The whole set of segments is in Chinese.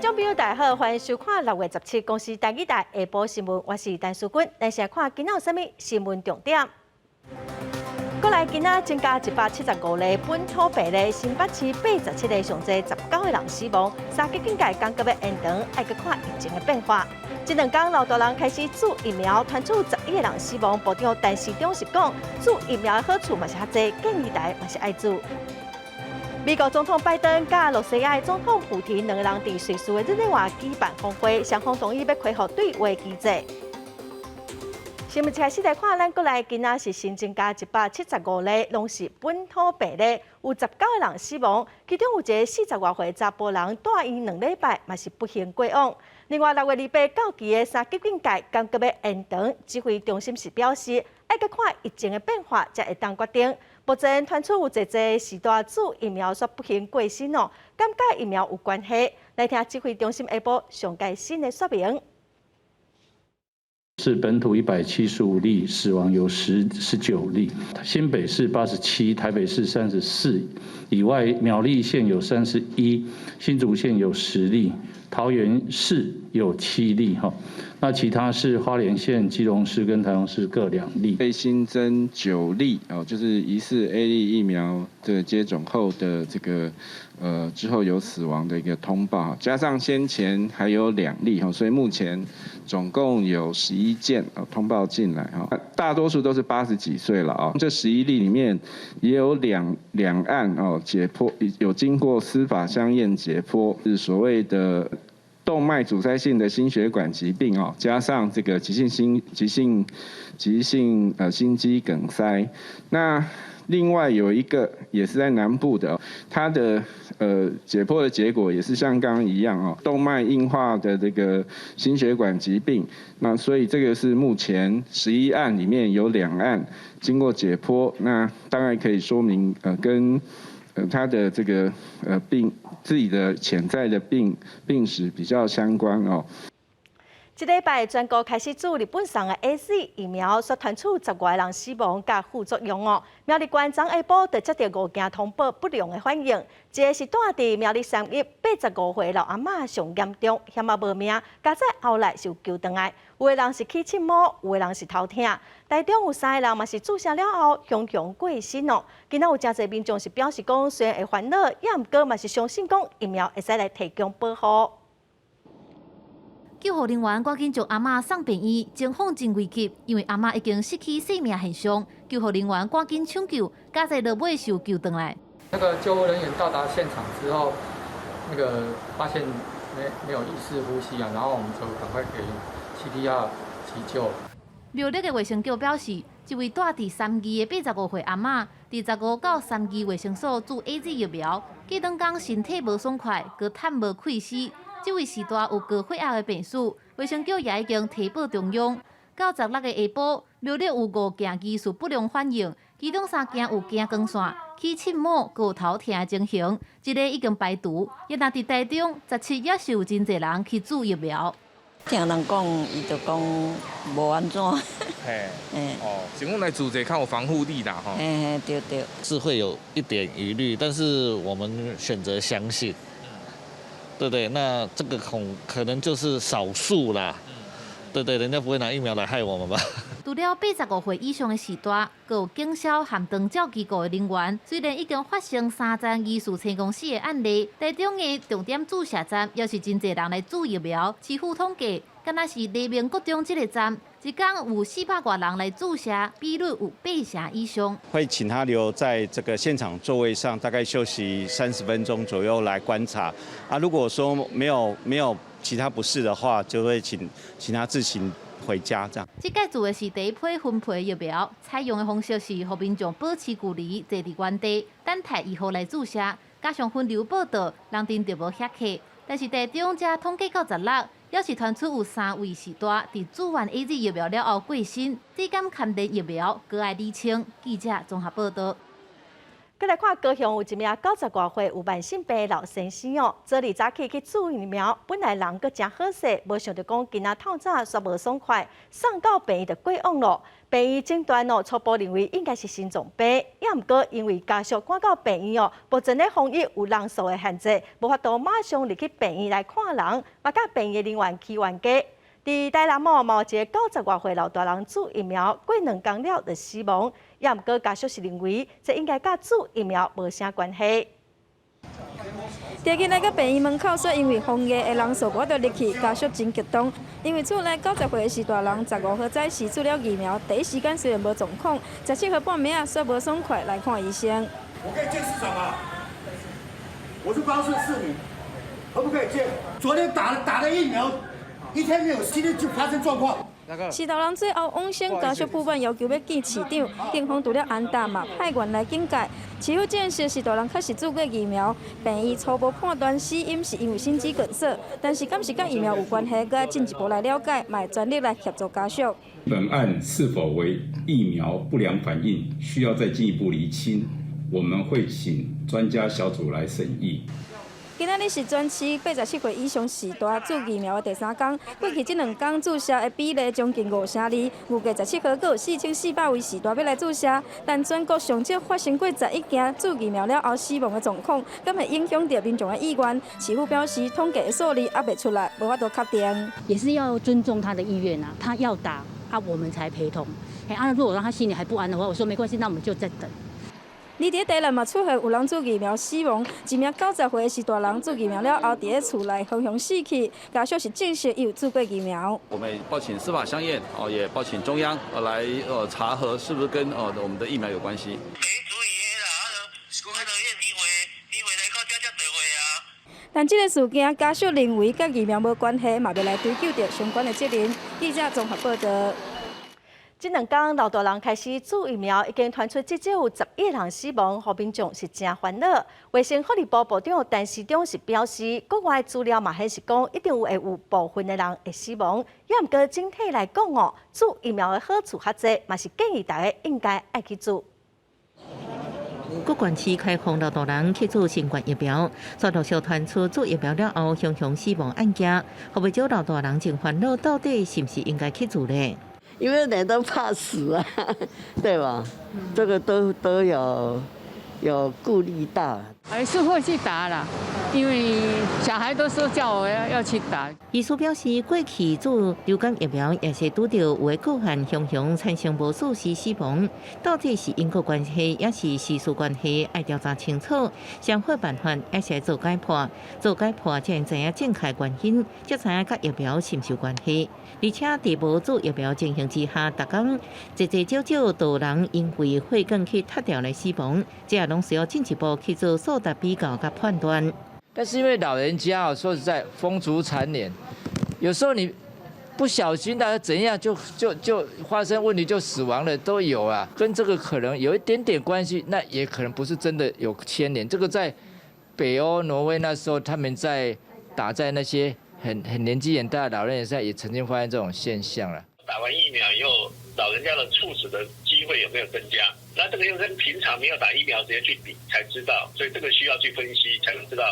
众朋友，大家好，欢迎收看6月17公司台语台下晡新闻，我是陈淑君。来先看今仔有啥物新闻重点。过来，今仔增加175例本土病例，新北市87例，上侪19个人死亡。三级警戒刚搁要延长，爱搁看疫情的变化。这2天，老大人开始注疫苗，传出11个人死亡。部长陈时中是讲，注疫苗的好处嘛是较侪，建议大家嘛是爱注。美国总统拜登甲罗西亚总统普京2个人伫瑞士的日内瓦举办峰会，双方同意要恢复对话机制。新闻一开始来看，咱过来今仔是新增加175例，拢是本土病例，有19个人死亡，其中有一个40多岁查甫人住院2礼拜，嘛是不幸过往。另外6月28到期的三级警戒刚搁要延长，指挥中心是表示，爱搁看疫情的变化才会当决定。目前传出有侪时代注疫苗却不幸过身哦，敢甲疫苗有关系？来听指挥中心下晡上届新的说明。是本土175例，死亡有19例，新北市87，台北市34，以外苗栗县有31，新竹县有10例，桃园市有7例哈。那其他是花莲县、基隆市跟台中市各2例。被新增9例哦，就是疑似 A 类疫苗的接种后的这个之后有死亡的一个通报，加上先前还有2例哈，所以目前总共有11件通报进来哈，大多数都是80几岁了啊。这11例里面也有两案哦解剖，有经过司法相验解剖，是所谓的动脉阻塞性的心血管疾病哦，加上这个急性心肌梗塞。那另外有一个也是在南部的，它的解剖的结果也是像刚刚一样哦，动脉硬化的这个心血管疾病。那所以这个是目前11案里面有2案经过解剖，那当然可以说明跟他的这个自己的潜在的病史比较相关哦。这礼拜全国开始注日本送的 AZ 疫苗，所传出10外人死亡加副作用哦。苗栗县昨下晡就接到5件通报不良的反应，一个是住伫苗栗3邑85岁老阿嬷上严重，险啊无命，加在后来是救回来。有的人是起凊毛，有的人是头痛，台中有3个人嘛是注射了后雄过身哦。今仔有真侪民众是表示讲，虽然会烦恼，也毋过嘛是相信讲疫苗会使来提供保护。救护人员赶紧将阿嬷送病院，情况真危急，因为阿嬷已经失去生命现象。救护人员赶紧抢救，加在落尾受救回来。那个救护人员到达现场之后，发现没有意识呼吸啊，然后我们就赶快给 CPR 急救。苗栗的卫生局表示，一位住伫3期的85岁阿嬷，伫15到3期卫生所注 AZ 疫苗，过2天身体无爽快，佮痰无溃死。这位时代有高血压的病史，卫生局也已经提报中央。到16日下晡，苗栗有5件疑似不良反应，其中3件有惊光线、起凊毛、有头痛的情形，一个已经排除。也若伫台中，17也是有真侪人去注疫苗。听人讲，伊就讲无安怎。嘿，情况来主者较有防护力啦，吼。对。是会有一点疑虑，但是我们选择相信。对对，那这个可能就是少数啦。对对，人家不会拿疫苗来害我们吧？除了85岁以上的时代，还有警消含长照机构的人员，虽然已经发生3站疑似成功死的案例，台中的重点注射站也是真侪人来注疫苗。市府统计，敢若是黎明国中这个站，一天有400多人来注射，比率有8成以上。会请他留在这个现场座位上，大概休息30分钟左右来观察。如果说没有其他不适的话，就会请他自行回家这样。这届做的是第一批分配疫苗，采用的方式是和民众保持距离，坐伫原地，等待2号来注射。加上分流报道，人阵就无遐客。但是台中才统计到16，也是传出有3位时代伫注完 AZ 疫苗了后过身，这敢勘定疫苗，搁爱厘清。记者综合报道。再来看高雄有一名90多岁有慢性病老先生哦，昨日早起去注疫苗，本来人阁真好势，无想到讲今仔透早煞无爽快，送到病院就过往咯。病院诊断哦，初步认为应该是心脏病，也毋过因为家属赶到病院哦，目前咧防疫有人数的限制，无法度马上入去病院来看人，把甲病院人员去冤家。伫台南某一个90多岁老大人注疫苗，过2天了就死亡。也毋过家属是认为，这应该甲注疫苗无啥关系。第日来到病院门口，说因为防疫的人数无得入去，家属真激动。因为厝内90岁的是大人，15号早时注了疫苗，第一时间虽然无状况，17号半暝啊，说无爽快来看医生。我可以见市长吗？我是高雄市民，可不可以见？昨天打了疫苗。1天没有，今天就发生状况。是大人最后往生，家属部分要求要见市长，警方除了安达嘛派员来警戒。市府证实是大人确实注过疫苗，病院初步判断死因是因为心肌梗塞，但是敢是跟疫苗有关系，佮要进一步来了解，嘛会全力来协助家属。本案是否为疫苗不良反应，需要再进一步厘清，我们会请专家小组来审议。今仔日是全市87岁以上时代注疫苗的第3天，过去这2天注射的比例将近50%，预计17号阁有4400位时代要来注射，但全国上少发生过11件注疫苗了后死亡的状况，敢会影响到民众的意愿？市府表示，统计的数字还未出来，无法度确定。也是要尊重他的意愿啊，他要打啊，我们才陪同。如果让他心里还不安的话，我说没关系，那我们就再等。而伫台南嘛，出现有人注疫苗死亡，一名90岁的是大人注疫苗了后，伫咧厝内红红死去，家属是证实有注过疫苗。我们报请司法相验，也报请中央来查核是不是跟我们的疫苗有关系。但这个事件，家属认为甲疫苗无关系，嘛要来追究着相关的责任。记者综合报道。这2天，老大人开始注疫苗，已经传出至少有11人死亡，互民众是真烦恼。卫生福利部部长陈时中是表示，国外资料嘛显示讲，一定会有部分的人会死亡。也毋过整体来讲哦，注疫苗的好处较济，嘛是建议大家应该爱去注。各县市开放老大人去注新冠疫苗，却陆续传出注疫苗了后雄雄死亡案件，会不少老大人真烦恼，到底是不是应该去注呢？因为人都怕死啊，对吧？这个都有顾虑到。还是会去打啦，因为小孩都说叫我要去打。医师表示，过去注流感疫苗也是拄到有的个案雄雄产生无数死亡，到底是因果关系，也是事实关系，要调查清楚。上好办法也是做解剖，才能知影正确原因，才知影甲疫苗是毋是有关系。而且伫无注疫苗情形之下，逐工少大人因为血管去塌掉来死亡，这也拢需要进一步去做数值比较甲判断。但是因为老人家说实在风烛残年，有时候你不小心的怎样就发生问题就死亡了都有啊，跟这个可能有一点点关系，那也可能不是真的有牵连。这个在北欧挪威那时候他们在打在那些很年纪很大的老人上也曾经发现这种现象了。打完疫苗以后，老人家的猝死的机会有没有增加？那这个又跟平常没有打疫苗直接去比才知道，所以这个需要去分析才能知道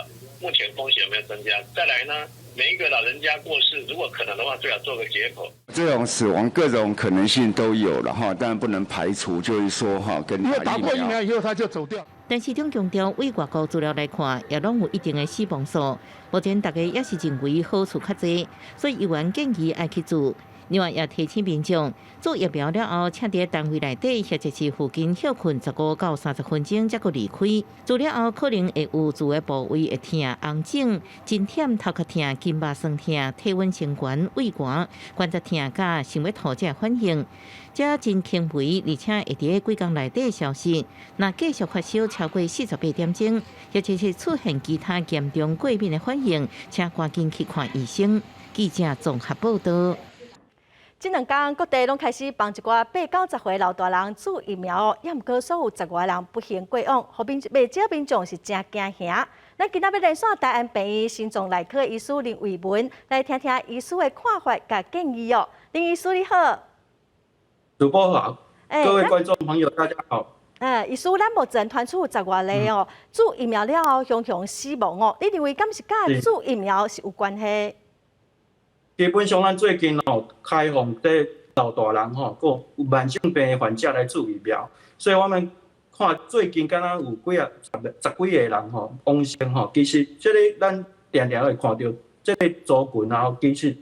目前风险有没有增加。再来呢，每一个老人家过世，如果可能的话，最好做个解剖。这种死亡各种可能性都有了哈，但不能排除，就是说哈，跟因为打过疫苗以后他就走掉。但市长强调，为外国资料来看，也拢有一定的死亡数。目前大家也是认为好处较济，所以议员建议爱去注。另外，也提醒民众，注疫苗了后，请伫单位内底或者是附近休困15到30分钟，才阁离开。注了后，可能会有住的部位会痛、红肿、真忝、头壳痛、筋肉酸痛、体温升悬、胃寒、关节痛、甲想要吐这反应。这真轻微，而且会伫几天内底消失。若继续发烧超过48点钟，或者是出现其他严重过敏的反应，请赶紧去看医生。记者综合报道。这2天，各地拢开始帮一寡80、90岁老大人注疫苗，也毋过所有10外人不幸过往，互未少民众是真惊吓。咱今仔要连线台安病院心脏内科医师林伟文，来听听医师的看法甲建议哦。林医师你好，主播好，各位观众朋友大家好。医师，咱目前传出10外例哦，注疫苗了后雄雄死亡哦，你认为敢是甲注疫苗是有关系？基本上，咱最近开放对老大人有慢性病的患者来注疫苗，所以我们看最近敢若有十几个人往生其实这个咱常常会看到，这个族群其实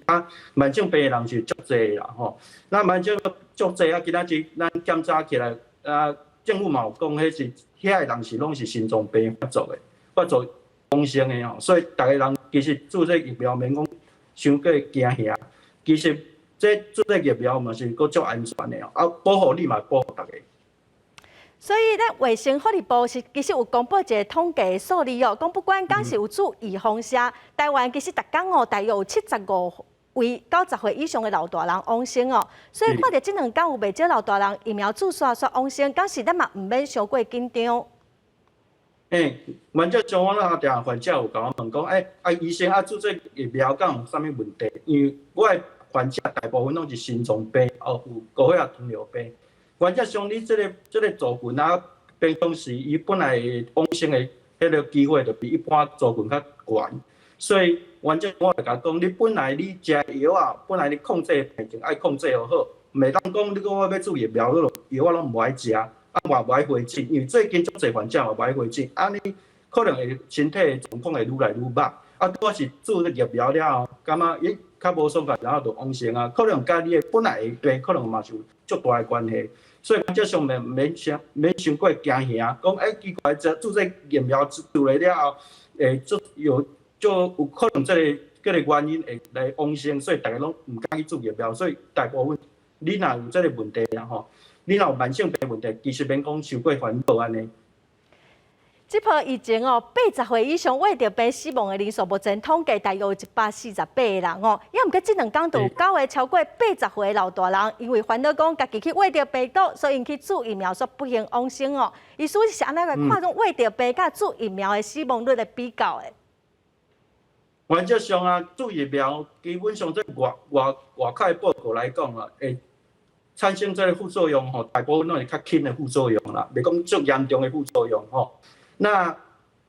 慢性病的人是足侪啦那慢性足侪今仔日咱检查起来政府嘛有讲，迄是遐个人是拢是心脏病发作往生的所以大家人其实注这疫苗免讲伤过惊吓，其实这注这疫苗嘛是够足安全的保护你嘛保护大家。所以咱卫生福利部其实有公布一个统计数字讲不管敢是有注预防针，台湾其实逐工大约有75位90岁以上的老大人往生所以看到这2天有袂少老大人疫苗注煞往生，敢是咱嘛唔免伤过紧张。原则上我阿定患者有甲我问讲，医生注这疫苗敢有啥物问题？因为我的患者大部分拢是心脏病，有高血压、糖尿病。原则上，你这个族群平常时伊本来往生的迄个机会就比一般族群较悬。所以原则我会甲讲，你本来你食药本来你控制病情爱控制好，袂当讲你讲我要注疫苗，药我拢唔爱食，嘛无爱回诊，因为最近足侪患者嘛无爱回诊，你可能会身体的状况会愈来愈歹。我是注这疫苗了后，感觉伊较无爽快，然后就往生可能甲你的本来的病可能嘛是有足大的关系。所以原则上免伤过惊吓，讲奇怪，注这疫苗注了后，就有可能这个原因会来往生，所以大家拢唔敢去注疫苗。所以大部分你若有这个问题你若有慢性病问题，其实免讲伤过烦恼安尼。这波疫情80岁以上为着病死亡的人数，目前统计大约有148个人也毋过这2天就有9个超过80岁的老大人，因为烦恼讲家己去为着病毒，所以去注疫苗，所不幸往生医师是安怎来看种为着病甲注疫苗的死亡率来比较的？原则上注疫苗基本上在外口的报告来讲会产生这个副作用大部分拢是较轻的副作用啦，袂讲足严重的副作用那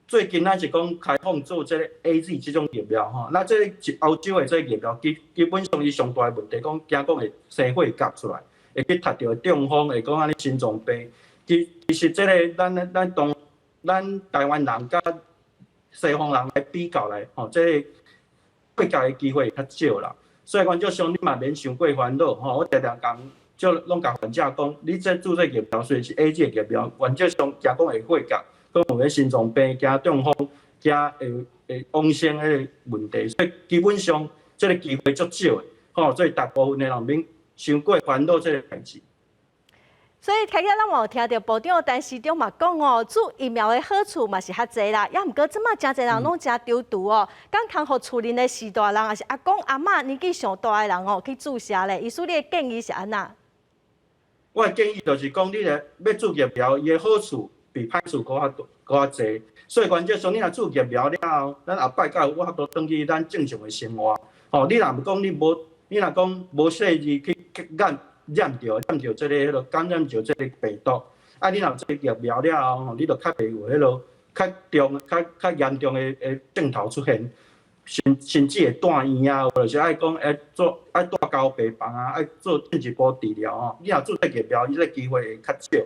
最近咱是讲开放做这个 AZ 这种疫苗那这个欧洲的这个疫苗基本上伊上大的问题惊讲会生血夹出来，会去踢到中风，会讲安尼心脏病。其实这个咱台湾人甲西方人来比较来这个血夹的机会较少啦。所以原则上你嘛免伤过烦恼我常常讲，就拢甲患者讲，你这注这疫苗虽然是 AZ 的疫苗，原则上惊讲会血夹。可能会心脏病、加中风、加会往生的问题，所以基本上这个机会足少的，所以大部分的人免伤过烦恼这个代志。所以开始咱有听到部长、陈市长嘛讲注疫苗的好处嘛是较济啦，也毋过即马真侪人拢真丢毒敢通互厝里的士大人，也是阿公阿嬷年纪上大的人去注射咧。医师你的建议是安怎？我的建议就是讲，你要注疫苗，伊的好处比歹处搁较济，所以原则上你若注疫苗了后，咱后摆才有法度转去咱正常的生活。你若毋讲你若讲无细致去染着这个感染着这个病毒，你若这疫苗了后，你就较袂有较严重的症头出现，甚至会住院或者是爱讲爱住交病房爱做进一步治疗你若注这疫苗，你这机会会较少。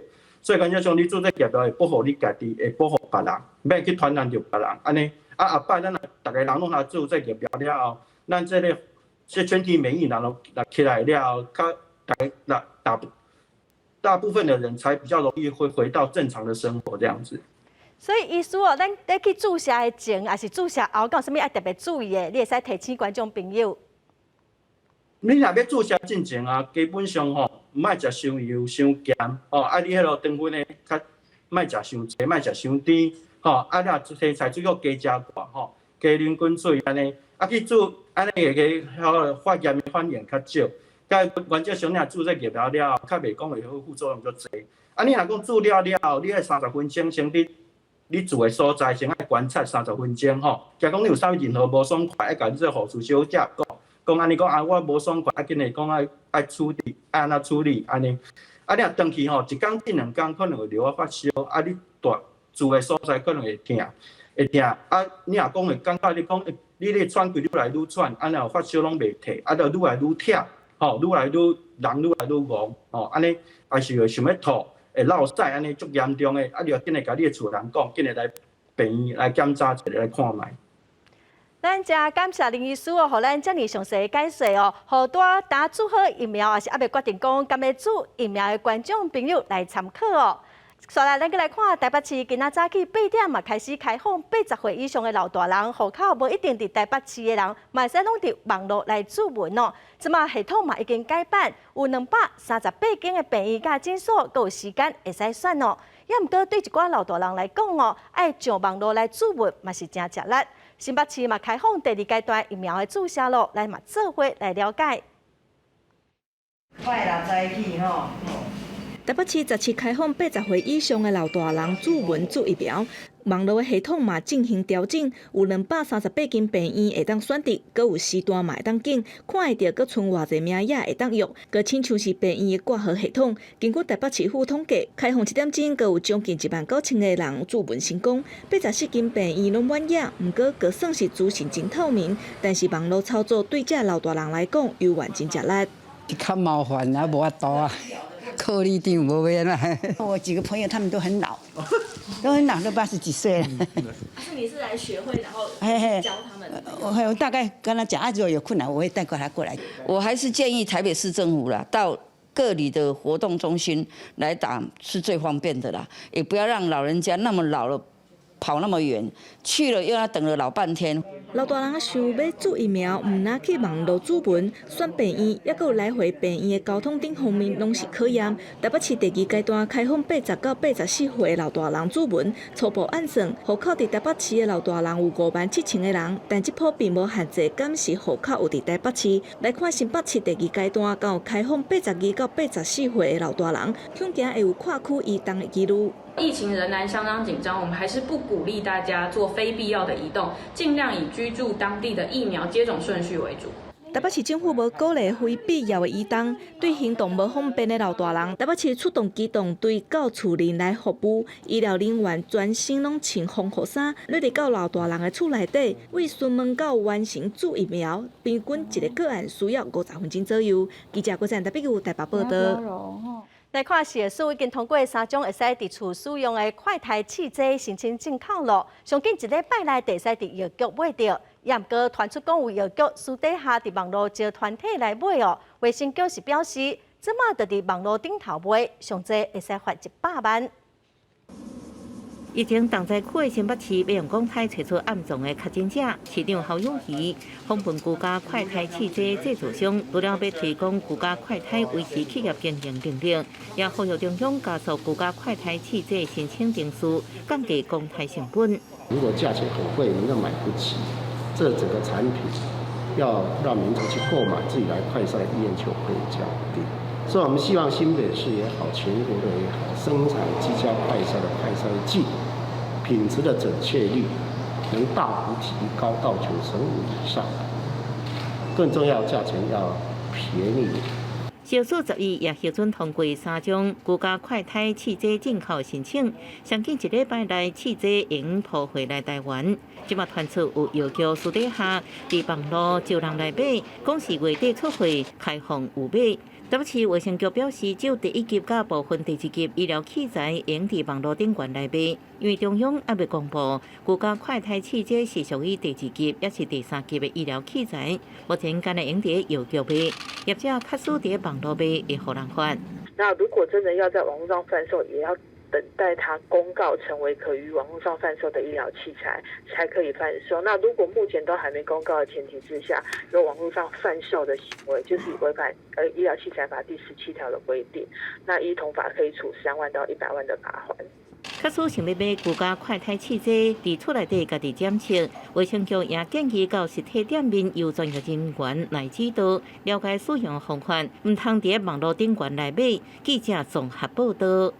所以原则上，你做这疫苗会保护你家己，会保护别人，免去传染着别人。安尼后摆咱大家人拢来做这疫苗了后，咱这全体免疫人起来了后，大部分的人才比较容易会回到正常的生活这样子。所以医师咱去注射的前，还是注射后，有啥物要特别注意的？你会使提醒观众朋友。你若要注射进前基本上唔爱食伤油、伤咸你迄糖分呢，较唔爱食伤济，唔爱食伤甜你若青菜水果加食寡加啉滚水安尼去注安尼会发炎的反应较少。原则上，你若注这疫苗了后，较袂讲会好副作用较济。你若讲注了后，你爱30分钟先你住的所在先爱观察30分钟假讲你有啥物任何无爽快，爱甲你这护士小姐讲安尼讲我无爽快，紧来讲爱处理，安怎处理安尼。啊，你若长去吼，一工至2工可能会流发烧，啊，你住的所在可能会痛。啊，你若讲会感觉你讲，你咧喘气愈来愈喘，啊，然后发烧拢袂退，啊，就愈来愈忝，吼，愈来愈人愈来愈戆，吼，安尼还是会想要吐，会落屎，安尼足严重的，啊，你要紧来甲你的厝人讲，紧来病院来检查一下来看卖。咱真感谢林医师哦，互咱遮尔详细的解说哦，互打注好疫苗，也是还未决定讲敢要注疫苗的观众朋友来参考哦。再来，咱再来看台北市今仔早起8点嘛开始开放80岁以上的老大人，户口无一定伫台北市的人，嘛会使拢伫网络来注文哦。即马系统嘛已经改版，有238间的病院甲诊所，阁有时间会使选哦。也毋过对一寡老大人来讲哦，爱上网络来注文嘛是真吃力。新北市嘛开放第2阶段疫苗的注射咯，来嘛做伙来了解。快啦，早起吼。台北市17开放80岁以上的老大人注文注疫苗，网络的系统嘛进行调整，有238间病院会当选择，阁有时段嘛会当拣，看会到阁剩偌济名额会当用。阁亲像是病院的挂号系统，根据台北市府统计，开放7点钟，阁有将近19000个人注文成功。84间病院拢满额，毋过阁算是资讯真透明，但是网络操作对这老大人来讲，犹原真吃力。较麻烦啊，无法度啊。科里长无要啦，我几个朋友他们都很老，都80几岁了。是你是来学会，然后教他们？我大概跟他讲，如果有困难，我会带他过来。我还是建议台北市政府啦，到各里的活动中心来打是最方便的啦，也不要让老人家那么老了。跑那么远，去了又要等了老半天。老大人想要注疫苗，唔拿去网络注文，选病院，也有来回病院的交通等方面拢是考验。台北市第2阶段开放80到84岁的老大人注文，初步按算，户口伫台北市的老大人有57000个人，但这波并无限制，敢是户口有伫台北市。来看新北市第2阶段，敢有开放82到84岁的老大人，恐惊会有跨区移动的几率。疫情仍然相当紧张，我们还是不鼓励大家做非必要的移动，尽量以居住当地的疫苗接种顺序为主。台北市政府无鼓励非必要的移动，对行动无方便的老大人，台北市出动机动队到厝里来服务，医疗人员全身拢穿防护衫，你伫到老大人的厝内底，为询问到完成注疫苗，平均一个个案需要50分钟左右。记者郭赞台北台北报道。来看市府已经通过3种会使伫厝使用的快筛试剂申请进口咯，上近1礼拜内会使伫药局买到，也毋过传出讲有药局私底下伫网络招团体来买哦。卫生局是表示，即马就伫网络顶头买，上济会使罚100万。疫情重灾区的新北市，要用公台找出暗藏的确诊者。市长侯友宜访问居家快筛试剂制造商，除了要提供居家快筛维持企业经营能力，也呼吁中央加速居家快筛试剂申请程序，降低公台成本。如果价钱很贵，您又买不起，这整个产品要让民众去购买，自己来快筛的意愿就会降低。所以我们希望新北市也好，全国的也好，生产机交快筛的快筛剂品质的准确率能大幅提高到95%以上，更重要，价钱要便宜。小数12也核准通过3种居家快筛试剂进口申请，上近1礼拜内试剂已铺回来台湾。即马传出有药局私底下伫网络招人来买，讲是月底出货开放有买。台北市卫生局表示，只有第1级甲部分第2级医疗器材用伫网络顶悬来买，因为中央还未公布居家快筛试剂是属于第2级也是第3级的医疗器材，目前干来用伫药局买，业者较输伫网络买会互人发。那如果真的要在网络上贩售，也要等待它公告成为可于网络上贩售的医疗器材，才可以贩售。那如果目前都还没公告的前提之下，有网络上贩售的行为，就是违反医疗器材法第17条的规定，那依同法可以处3万到100万的罚款。假使想要买居家快筛试剂，伫厝内底家己检测，卫生局也建议到实体店面由专业人员来指导，了解使用方法，唔通伫网络顶悬来买。记者综合报道。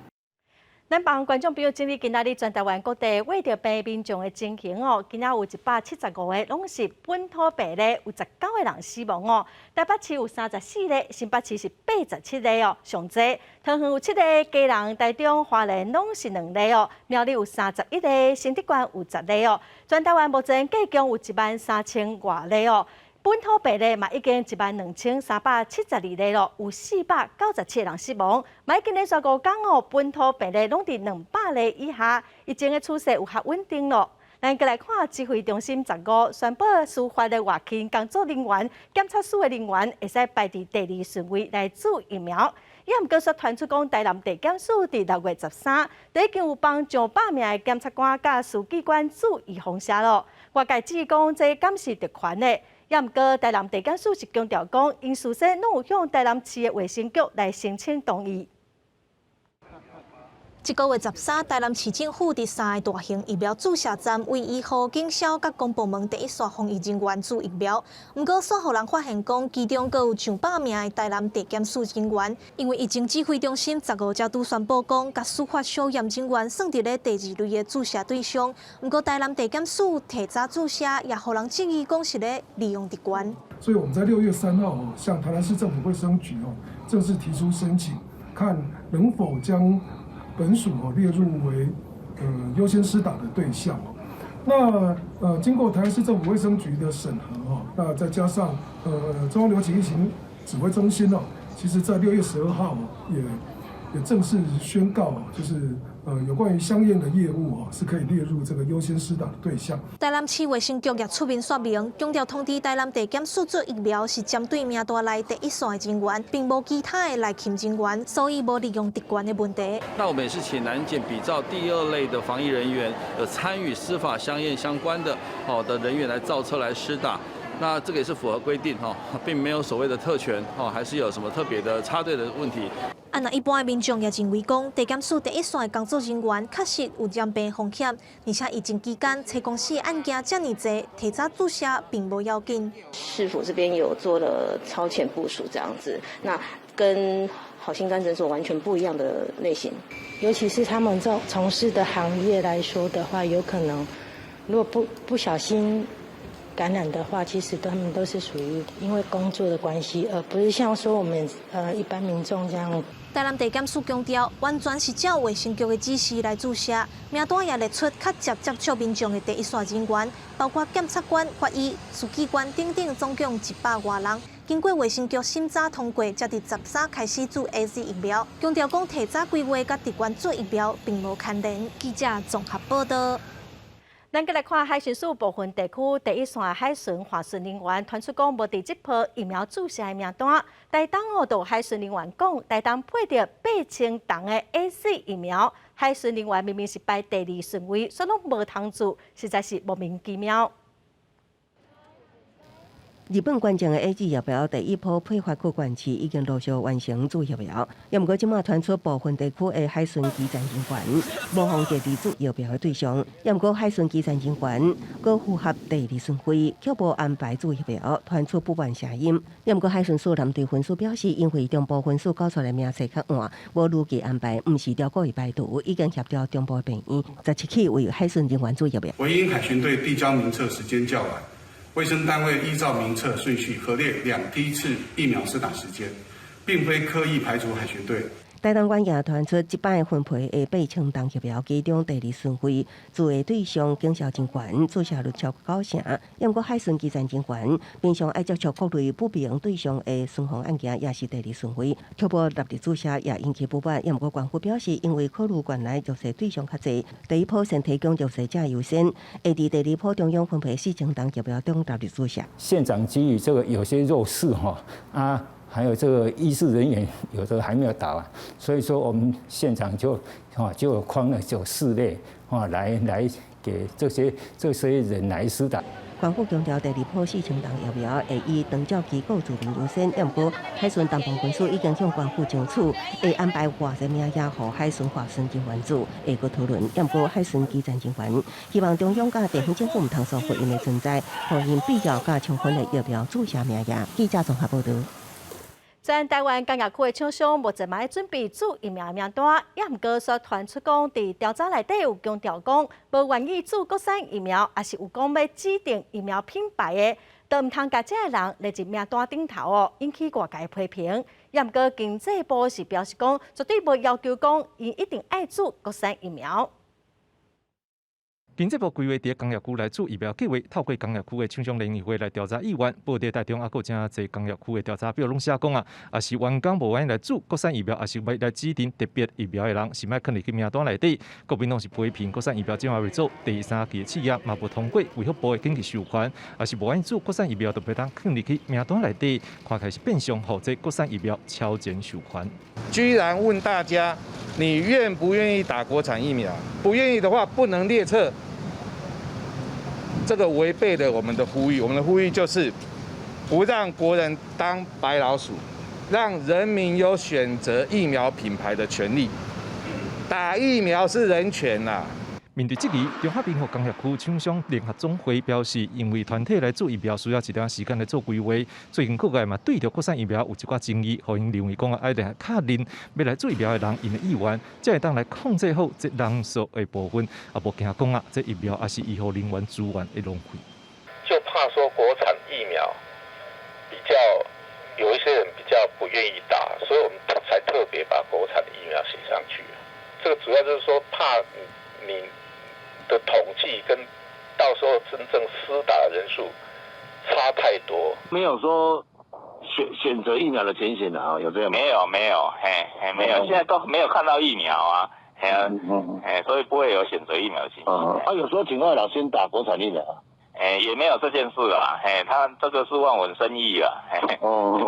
咱帮观众朋友整理今仔日全台湾各地为着病民众的情形哦，今仔有175个拢是本土病例，有19个人死亡哦。台北市有34例，新北市是87例哦，上济。桃园有7例，嘉南、台中、花莲拢是2例哦。苗栗有31例，新竹县有10例哦。全台湾目前计共有13000外例哦。本土病例嘛已经12372例咯，有497人死亡。嘛已经连续5天哦，本土病例拢伫200例以下，疫情的趋势有较稳定咯。咱再来看指挥中心15宣布，司法的外勤工作人员、检察署的人员会使排伫第2顺位来注疫苗。也毋过说传出讲，台南地检署伫6月13，已经有帮上100名的检察官甲书记官注意封杀咯。外界指讲，这敢是特权的。也毋过，台南地检署是强调讲，因事先拢有向台南市的卫生局来申请同意。1个月13，台南市政府伫3个大型疫苗注射站为1号警消甲公部门第一线防疫人员注疫苗。毋过，煞互人发现讲，其中阁有上100名的台南地检署人员，因为疫情指挥中心15才拄宣布讲，甲司法小验人员算伫咧第2类的注射对象。毋过，台南地检署提早注射，也互人质疑讲是咧利用特权。所以我们在6月3号向台南市政府卫生局正式提出申请，看能否将本属列入为优先施打的对象。那经过台南市政府卫生局的审核那再加上中央流行疫情指挥中心其实在6月12号也正式宣告就是有关于相应的业务是可以列入这个优先施打的对象。台南市卫生局也出面说明，强调通知台南地检署注疫苗是针对名单内第一线的人员，并无其他的内勤人员，所以无利用特权的问题。那我们也是请南检比照第2类的防疫人员，有参与司法相验相关的的人员来造册来施打。那这个也是符合规定并没有所谓的特权还是有什么特别的插队的问题。那一般的民众也认为讲，地检署第一线的工作人员确实有染病风险，而且疫情期间车公司案件这么多，提早注射并不要紧。市府这边有做了超前部署这样子，那跟好心肝诊所完全不一样的类型。尤其是他们这从事的行业来说的话，有可能如果不小心感染的话，其实他们都是属于因为工作的关系，而不是像说我们一般民众这样。台南地检署强调，完全是照卫生局的指示来注射，名单也列出较直接触民众的第一线人员，包括检察官、法医、书记官等等，总共100多人。经过卫生局审查通过，才伫13开始注 AZ 疫苗。强调讲，提早规划甲特权注疫苗并无牵连。记者综合报道。咱再来看海巡署部分地区第一线海巡华巡人员传出讲无伫这波疫苗注射的名单，台东就海巡人员讲，台东配着8000吨的 AZ 疫苗，海巡人员明明是排第2顺位，所以拢无通注，实在是莫名其妙。日本关键的 AZ 疫苗第一波配发去县市已经陆续完成注疫苗，也毋过即马传出部分地区的海巡基层人员无放第2注疫苗的对象，也毋过海巡基层人员佫符合第2顺位，却无安排注疫苗，传出不满声音。也毋过海巡署南队分署表示，因为中部分署交出来名册较晚，无如期安排，毋是调过于排毒，已经协调中部的病院17起为海巡人员注疫苗。唯因海巡队递交名册时间较晚。卫生单位依照名册顺序核列2批次疫苗施打时间，并非刻意排除海巡队。台东县也传出一摆分配的8000吨疫苗，其中第2顺位注的对象警消真悬，注射率超过90%。也毋过海巡基层真悬，平常爱接触各类不明对象的巡防案件，也是第2顺位，却无立即注射，也引起不满。也毋过官府表示，因为考虑原来弱势对象较侪，第一波先提供弱势者优先，会伫第2波中央分配4000吨疫苗中立即注射。县长基于这个有些弱势还有这个医事人员有的还没有打完，所以说我们现场就框了4类来给这些人来施打。官府强调，第2波4000吨疫苗会以长照机构住民优先，也毋过海巡东部分署已经向官府争取，会安排偌济名额予海巡华巡人员组会阁讨论，也毋过海巡基层人员希望中央甲地方政府毋通疏忽因的存在，互因必要甲充分的疫苗注射名额。记者综合报道。在台湾工业区的厂商目前嘛准备注疫苗名单，也毋过说传出讲，伫调查内底有强调讲，无愿意注国产疫苗，也是有讲要指定疫苗品牌的，都毋通甲这个人列入名单顶头哦，引起外界批评。也毋过经济部是表示讲，绝对无要求讲，伊一定爱注国产疫苗。经济部规划伫工业区来注疫苗计划，透过工业区的厂商联谊会来调查意愿。报道台中也有真侪工业区的调查表拢写讲啊，也是员工无愿意来注国产疫苗，也是要来指定特别疫苗的人，是卖放入去名单内底。国民党是批评国产疫苗正话为做第三期的企业嘛无通过卫福部的紧急授权，也是无愿意注国产疫苗，就袂当放入去名单内底，看起来是变相互这国产疫苗超前授权。居然问大家，你愿不愿意打国产疫苗？不愿意的话，不能列册。这个违背了我们的呼吁，我们的呼吁就是不让国人当白老鼠，让人民有选择疫苗品牌的权利。打疫苗是人权啦。面对质疑，中华民国工业区厂商联合总会表示，因为团体来做疫苗需要一段时间来做规划，最近国外嘛对着国产疫苗有一寡争议，互因认为讲啊，爱来确认要来做疫苗的人因的意愿，才会当来控制好这人数的部分，啊无惊讲啊，这疫苗也是医护人员资源的浪费。就怕说国产疫苗比较有一些人比较不愿意打，所以我们才特别把国产的疫苗写上去。这个主要就是说怕你的统计跟到时候真正施打的人数差太多，没有说选择疫苗的情形啊，有这样吗？没有，没有，现在都没有看到疫苗啊，所以不会有选择疫苗的情形。有时候请外劳先打国产疫苗。也没有这件事啦，他这个是望文生义啦，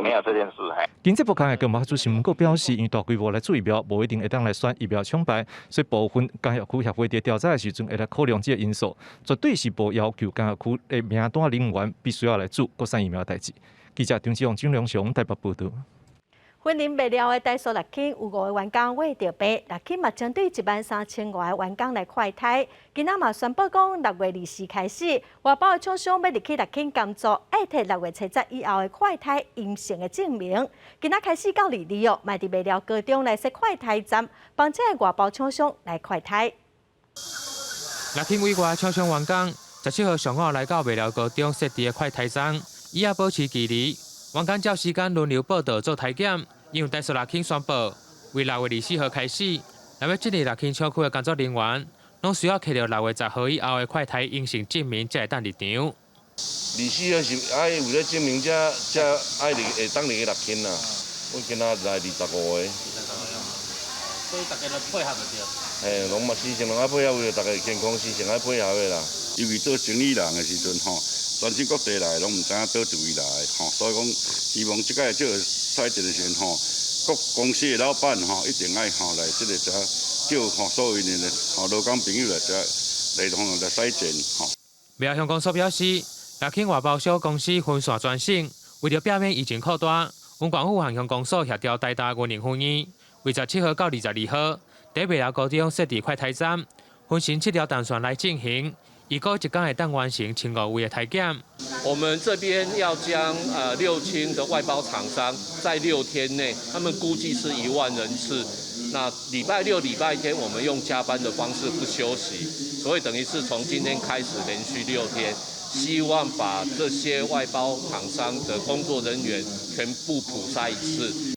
没有这件事。经济部工业局贸发局新闻局表示，因为大规模来做疫苗，无一定会当来选疫苗厂牌，所以部分工业区协会伫调查的时阵会来考量这个因素，绝对是无要求工业区的名单人员必须要来注国产疫苗的代志。记者张志宏、张良雄台北报道。婚龄未了的台塑六轻有5个员工为着病，六轻嘛针对13000外的员工来快筛。今仔嘛宣布讲6月24开始，外包的厂商要入去六轻工作，爱摕6月7日以后的快筛阴性的证明。今仔开始到2日卖伫未了高中来设快筛站，帮这个外包厂商来快筛。六轻委外厂商员工17号上午来到未了高中设置的快筛站，以也保持距离。员工照时间轮流报到做体检，因为台塑六轻宣布，为6月24号开始，那么这里六轻厂区的工作人员，拢需要摕到6月10号以后的快筛阴性证明，才会当入场。24号是爱为了证明，才爱会当入去六轻啦。我今仔来25个。所以大家来配合就对。拢嘛时常拢爱配合，为了大家健康时常爱配合的啦。尤其做生意人的时阵吼。全省各地来，拢唔知影倒一位来吼，所以讲希望即个这个赛程的时阵吼，各公司的老板吼一定爱吼来这个叫吼所有人吼劳工朋友来来赛程吼。未来向公所表示，六轻外包小公司分散全省，为了避免疫情扩大，文管府向公所协调台大运营会议，为17号到22号，在未来高中设置快筛站，分成7条单线来进行。一个一天会当完成15位的体检。我们这边要将6轻的外包厂商在6天内，他们估计是1万人次。那礼拜6、礼拜天我们用加班的方式不休息，所以等于是从今天开始连续6天，希望把这些外包厂商的工作人员全部普筛一次。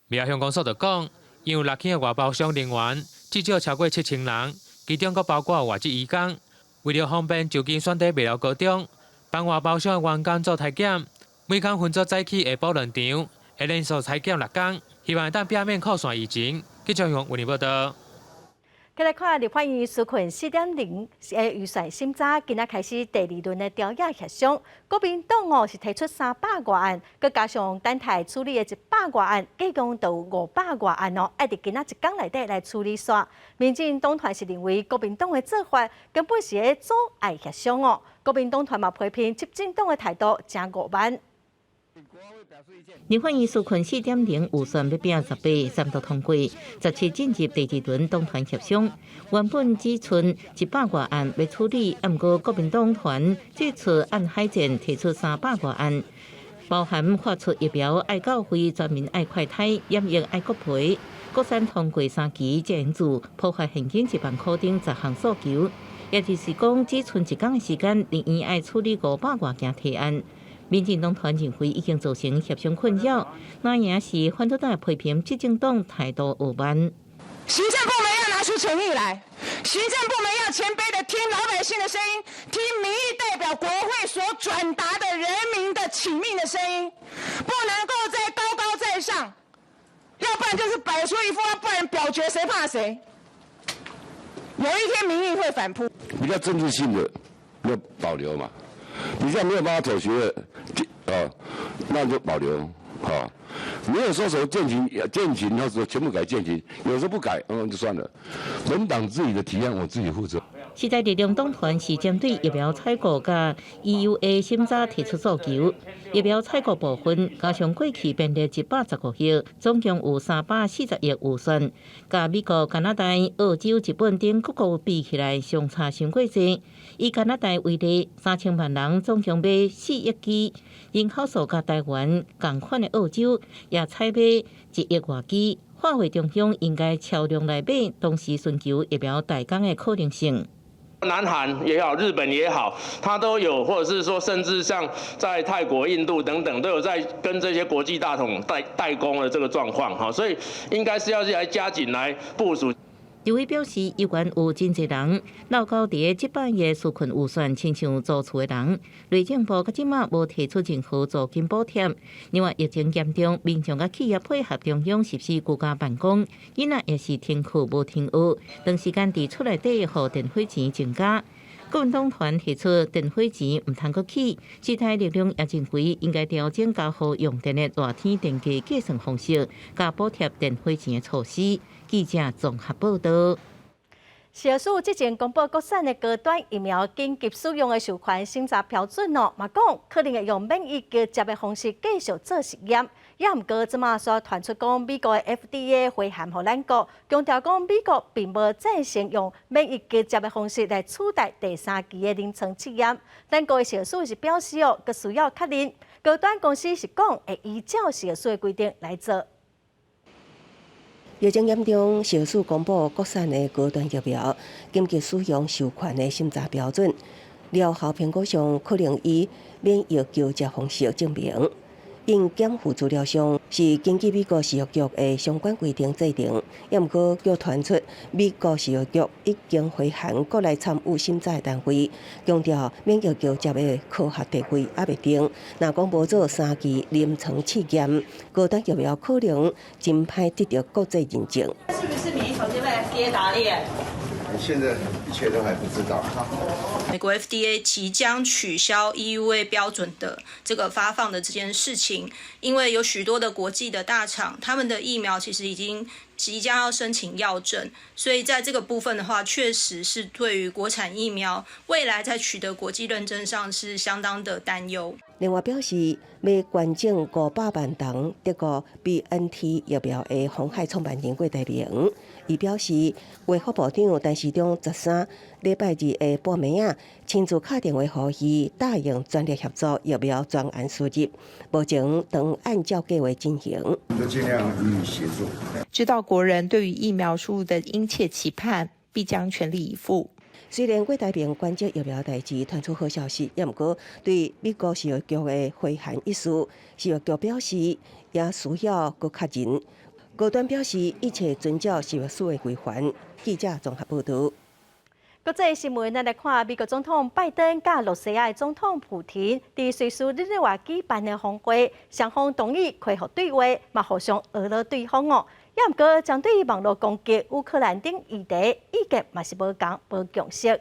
未来向公所就讲，因为六轻的外包商人员至少超过7000人，其中佫包括外籍移工。为了方便就近选择未了高中，帮外包商的员工做体检，每工分做早起下晡2场，会连续体检6天，希望当避免扩散疫情。记者向为您报道。再来看立法院纾困4.0的预算审查，今仔开始第2轮的调研协商。国民党是提出300多案，佮加上等待处理的100多案，计共到500多案爱伫今仔1天内底来处理煞。民进党团是认为国民党的做法根本是在阻碍协商国民党团嘛批评执政党的态度真傲慢。立法院纾困4.0预算要拼18，3读通过，17进入第2轮党团协商。原本只剩100多案要处理，不过国民党团这次按海战提出300多案。包含发出疫苗爱教会、全民爱快胎、验疫爱国培。国产通过3期这样子破坏现金1万块等10项诉求，也就是讲只剩1天的时间，连院爱处理500多件提案。民进党团认为已经造成协商困扰，那也是反对党批评执政党态度傲慢。行政部门要拿出诚意来，行政部门要谦卑的听老百姓的声音，听民意代表国会所转达的人民的请命的声音，不能够再高高在上。要不然就是摆出一副要不然表决谁怕谁，有一天民意会反扑。比较政治性的要保留嘛，比较没有办法妥协的，那就保留，没有说什么践行，或者全部改践行，有时候不改，就算了。本党自己的提案，我自己负责。时代力量党团是针对疫苗采购甲 EUA 审查提出诉求。疫苗采购部分加上过去编列115亿，总共有340亿预算，甲美国、加拿大、澳洲、日本等各国比起来相差伤过济。以加拿大为例，3000万人总共买4亿剂，人口数甲台湾同款的澳洲也采买1亿外剂。化会中央应该超量来买，同时寻求疫苗代工的可能性。南韩也好，日本也好，它都有，或者是说，甚至像在泰国、印度等等，都有在跟这些国际大统代工的这个状况，所以应该是要来加紧来部署。刘伟表示，有关有真侪人闹到伫700亿的纾困预算，亲像租厝的人，内政部到即马无提出任何租金补贴。另外，疫情严重，民众甲企业配合中央实施居家办公，囡仔也是停课无停学，长时间伫厝内底，互电费钱增加。国民党团提出电费钱唔通阁起，时代力量也认为应该调整交互用电的热天电价计算方式，加补贴电费钱的措施。记者综合报道。消署之前公布国产的高端疫苗紧急使用的授权审查标准嘛讲可能会用免疫结接的方式继续做实验。也毋过，即马所传出讲美国的 FDA 回函予咱国，强调讲美国并无赞成用免疫结接的方式来取代第3期的临床试验。咱国的消署是表示佮需要确认，高端公司是讲会依照消署的规定来做。疫情严重，消署公布国产的高端疫苗紧急使用授权的审查标准，疗效评估上可能以免疫纠结方式证明。因检附资料上是根据美国食药局的相关规定制定，也毋过又传出美国食药局已经回函国内参与审查的单位，强调免疫纠结的科学地位还未定。若讲无做3期临床试验，高端疫苗可能真歹得到国际认证。是不是免疫球就被 FDA 打脸？现在一切都还不知道。美国 FDA 即将取消 EUA 标准的这个发放的这件事情，因为有许多的国际的大厂，他们的疫苗其实已经即将要申请药证，所以在这个部分的话，确实是对于国产疫苗未来在取得国际认证上是相当的担忧。另外表示，要捐赠500万吨德国 BNT 疫苗的鸿海创办人郭台铭，伊表示，卫福部长陈时中13礼拜2的半暝啊，亲自打电话呼伊答应专业协助疫苗专案输入，目前等按照计划进行。就尽量予以协助。知道国人对于疫苗输入的殷切期盼，必将全力以赴。虽然郭台铭关注疫苗代志传出好消息，也毋过对美国食药局的回函一事，食药局表示也需要搁确认。高端表示一切遵照食药署的规范。记者综合报道。国际新闻，咱来看美国总统拜登甲罗西亚总统普廷伫瑞士日内瓦举办的峰会，双方同意恢复对话，嘛互相讹了对方哦。也毋过，针对网络攻击乌克兰等议题，意见嘛是无共识。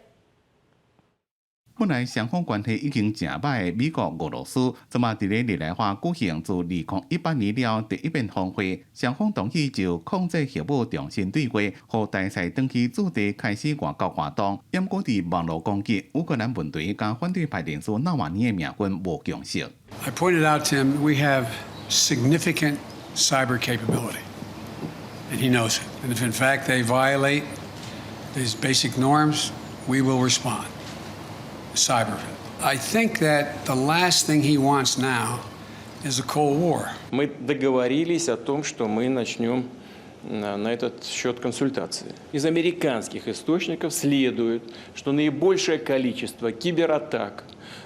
本来双方关系已经正歹的美国、俄罗斯，即马伫咧日内瓦举行自2018年了第一遍峰会，双方同意就控制核武重新对话，互大赛登记主题开始外交活动。因过伫网络攻击乌克兰问题，甲反对派人士纳瓦尼的命运无共识。I pointed out to him we have significant cyber capability, and he knows it. And if in fact they violate these basic norms, we will respond. Cyber. I think that the last thing he wants now is a Cold War. Мы договорились о том, что мы начнем на этот счет консультации. Из американских источников следует, что наибольшее количество кибератак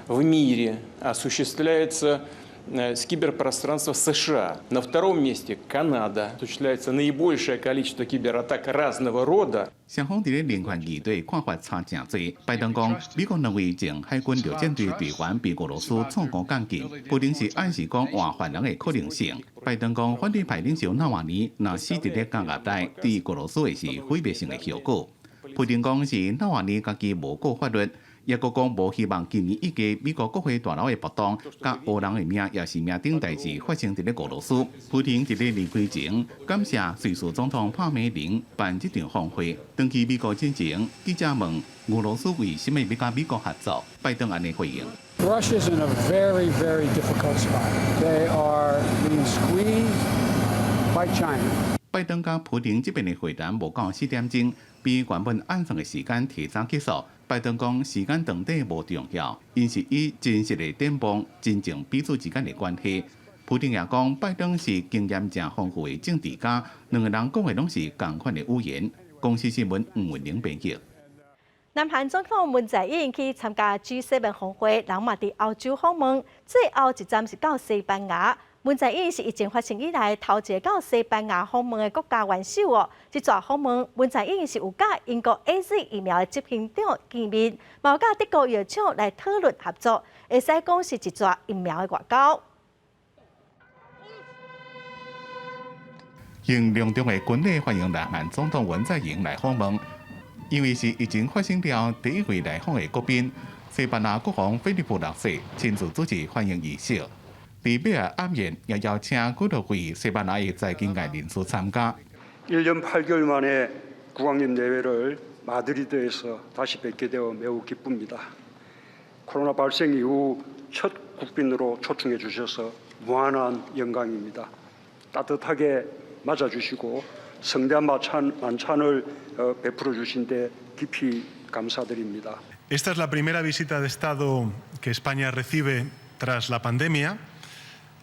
в мире осуществляется с киберпространства США. На втором месте Канада. Осуществляется наибольшее количество кибератак разного рода. 双方伫咧联合议对看法差真多。拜登讲，美国认为前海军陆战队队员被俄罗斯创攻干境，不定是暗示讲换犯人的可能性。拜登讲，反对派领袖纳瓦尼若死伫咧监狱内，对俄罗斯会是毁灭性的效果。普京讲是纳瓦尼家己无顾法律。 也佫讲无希望今年一届美国国会大楼的暴动，甲乌人的命也是命顶代志发生伫咧俄罗斯。普京伫咧离开前，感谢瑞士总统帕梅林办这场峰会。登去美国之前，记者问俄罗斯为什么要甲美国合作，拜登安尼回应 Russia is in a very, very difficult spot. They are being squeezed by China. 拜登甲普京这边的会谈无到4点钟，比原本按算的时间提早结束。 拜登讲时间长短无重要，因是以真实的展望真正彼此之间的关系。普京也讲，拜登是经验正丰富的政治家，两个人讲的拢是同款的语言。公司新闻黄文玲编辑。南韩总统文在寅去参加 G7 峰会，人嘛伫欧洲访问，最后一站是到西班牙。 文在寅是疫情发生以来头一个到西班牙访问的国家元首哦。这次访问，文在寅是有甲英国 AZ 疫苗的执行长见面，嘛有甲德国药厂来讨论合作，会使讲是一撮疫苗的外交。用隆重的军礼欢迎南韩总统文在寅来访问，因为是疫情发生了第一位来访的国宾，西班牙国王菲利普6世亲自主持欢迎仪式。 伫尾啊暗宴也邀请几多位西班牙的在境外人士参加。 1년 8개월 만에 국왕님 내외를 마드리드에서 다시 뵙게 되어 매우 기쁩니다. 코로나 발생 이후 첫 국빈으로 초청해 주셔서 무한한 영광입니다. 따뜻하게 맞아주시고 성대한 만찬을 베풀어 주신 데 깊이 감사드립니다. Esta es la primera visita de Estado que España recibe tras la pandemia.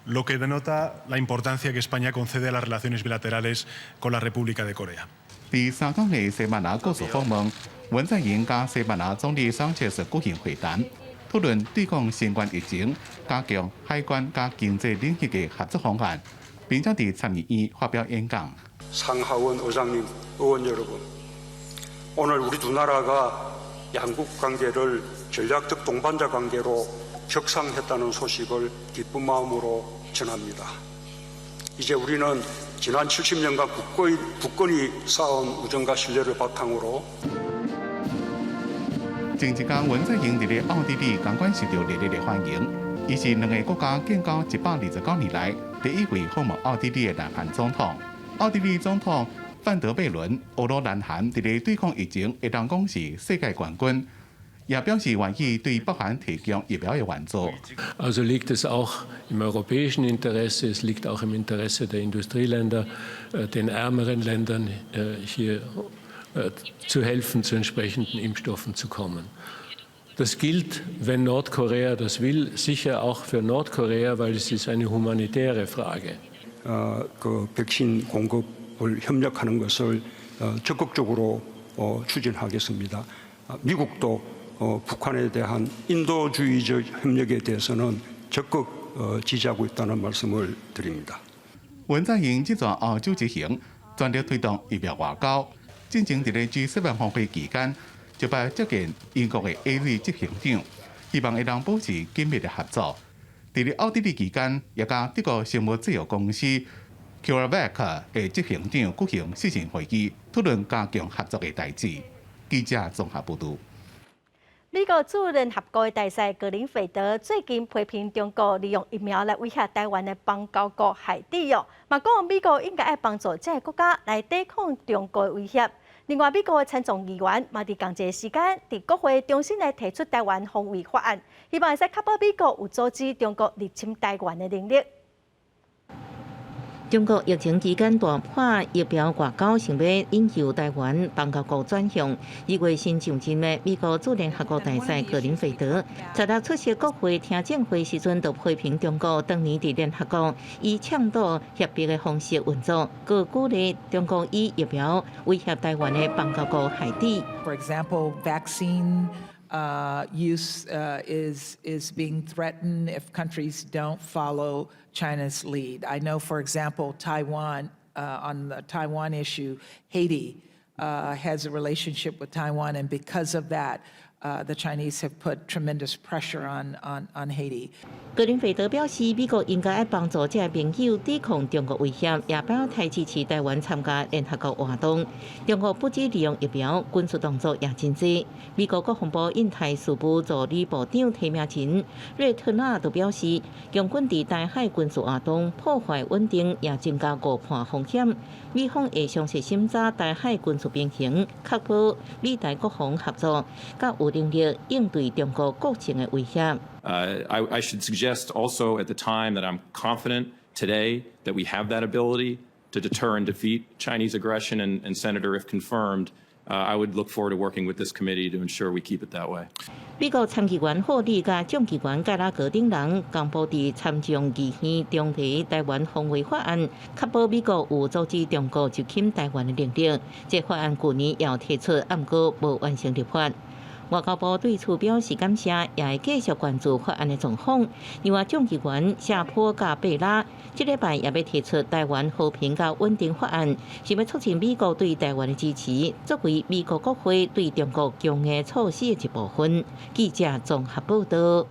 Lo que denota la importancia que España concede a las relaciones bilaterales con la República de Corea. 第3天的西班牙国事访问，文在寅甲西班牙总理桑切斯举行会谈，讨论对抗新冠疫情、加强海关甲经济领域的合作方案，并且伫参议院发表演讲。 상하원 의장님, 의원 여러분, 오늘 우리 두 나라가 양국 관계를 전략적 동반자 관계로 격상했다는 소식을 기쁜 마음으로 전합니다. 이제 우리는 지난 70년간 굳건히 쌓은 우정과 신뢰를 바탕으로 前一天，文在寅伫咧奥地利公馆受到热烈的欢迎。伊是两个国家建交129年来第一位访问奥地利的南韩总统。奥地利总统范德贝伦欧罗南韩伫咧对抗疫情，会当讲是世界冠军。 也表示愿意对北韩提供疫苗的援助。Also liegt es auch im europäischen Interesse, es liegt auch im Interesse der Industrieländer, den ärmeren Ländern hier zu helfen, zu entsprechenden Impfstoffen zu kommen. Das gilt, wenn Nordkorea das will, sicher auch für Nordkorea, weil es ist eine humanitäre Frage. 그 백신 공급을 협력하는 것을 적극적으로 추진하겠습니다. 미국도 북한에 대한 인도주의적 협력에 대해서는 적극 지지하고 있다는 말씀을 드립니다. 文在寅这段澳洲之行，全力推动疫苗外交。进前伫咧 G7 峰会期间，就把接见英国的 AZ 执行长，希望会当保持紧密的合作。伫咧奥地利期间，也甲德国生物制药公司 CureVac 的执行长举行视讯会议，讨论加强合作的代志。记者综合报道。 美国驻联合国的大使格林菲德最近批评中国利用疫苗来威胁台湾的邦交国海地哦，嘛讲美国应该要帮助这个国家来抵抗中国的威胁。另外，美国的参众议员嘛伫同一个时间伫国会重新来提出台湾防卫法案，希望会使确保美国有阻止中国入侵台湾的能力。中国疫情期间大破疫苗外交，想要引诱台湾邦交国转向。2月新上任的美国驻联合国大使格林菲德，昨日出席国会听证会时阵，就批评中国当年伫联合国以倡导协平的方式运作，佮鼓励中国以疫苗威胁台湾的邦交国海地。For example, vaccine use is being threatened if countries don't follow China's lead. I know, for example, Taiwan, on the Taiwan issue, Haiti has a relationship with Taiwan, and because of that, the Chinese have put tremendous pressure on Haiti. 格林菲德表示，美国应该要帮助这盟友抵抗中国威胁，也表态支持台湾参加联合国活动。中国不止利用疫苗，军事动作也真多。美国国防部印太事务助理部长提名人瑞特纳就表示，共军伫台海军事活动破坏稳定，也增加误判风险。美方会详细审查台海军事平衡，确保美台国防合作，甲有能力应对中国国情的威胁。I should suggest also at the time that I'm confident today that we have that ability to deter and defeat Chinese aggression, and Senator, if confirmed, I would look forward to working with this committee to ensure we keep it that way. 美国参议员霍利甲众议员盖拉格等人公布伫参众议院中提台湾防卫法案，确保美国有阻止中国入侵台湾的能力。这法案去年也提出，暗过无完成立法。外交部对此表示感谢，也会继续关注法案的状况。另外，众议员夏普甲贝拉这礼拜也要提出台湾和平甲稳定法案，是要促进美国对台湾的支持，作为美国国会对中国强硬措施的一部分。记者综合报道。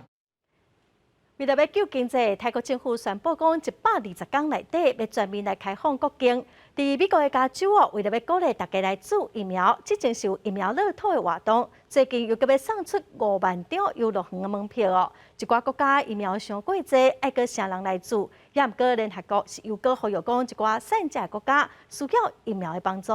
为了要救经济，泰国政府宣布讲，120天内底要全面来开放国境。伫美国的加州为了要鼓励大家来注疫苗，之前是有疫苗乐透的活动，最近又要送出5万张游乐园的门票哦。一寡国家疫苗上过济，爱个啥人来注？也毋过联合国是又个呼吁讲，一寡善者国家需要疫苗的帮助。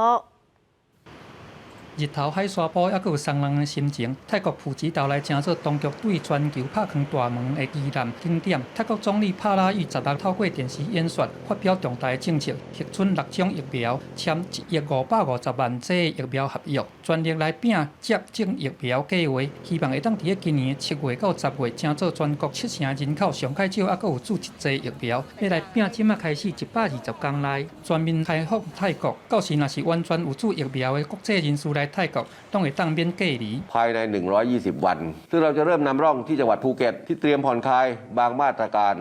日头海沙堡，还佫有送人的心情。泰国普吉岛来乘做当局对全球拍开大门的旗舰景点。泰国总理帕拉育16透过电视演说，发表重大政策，核准6种疫苗，签1亿550万剂疫苗合约，全力来拼接种疫苗计划，希望会当伫今年7月到10月，乘做全国7成人口上开少，还佫有注1剂疫苗，要来拼即马开始120天内全面开放泰国。到时若是完全有注疫苗的国际人士来泰国ต้องให้ตั้งเบี้ย隔離ภายใน120 วันซึ่งเราจะเริ่มนำร่องที่จังหวัดภูเก็ตที่เตรียมผ่อนคลายบางมาตรการ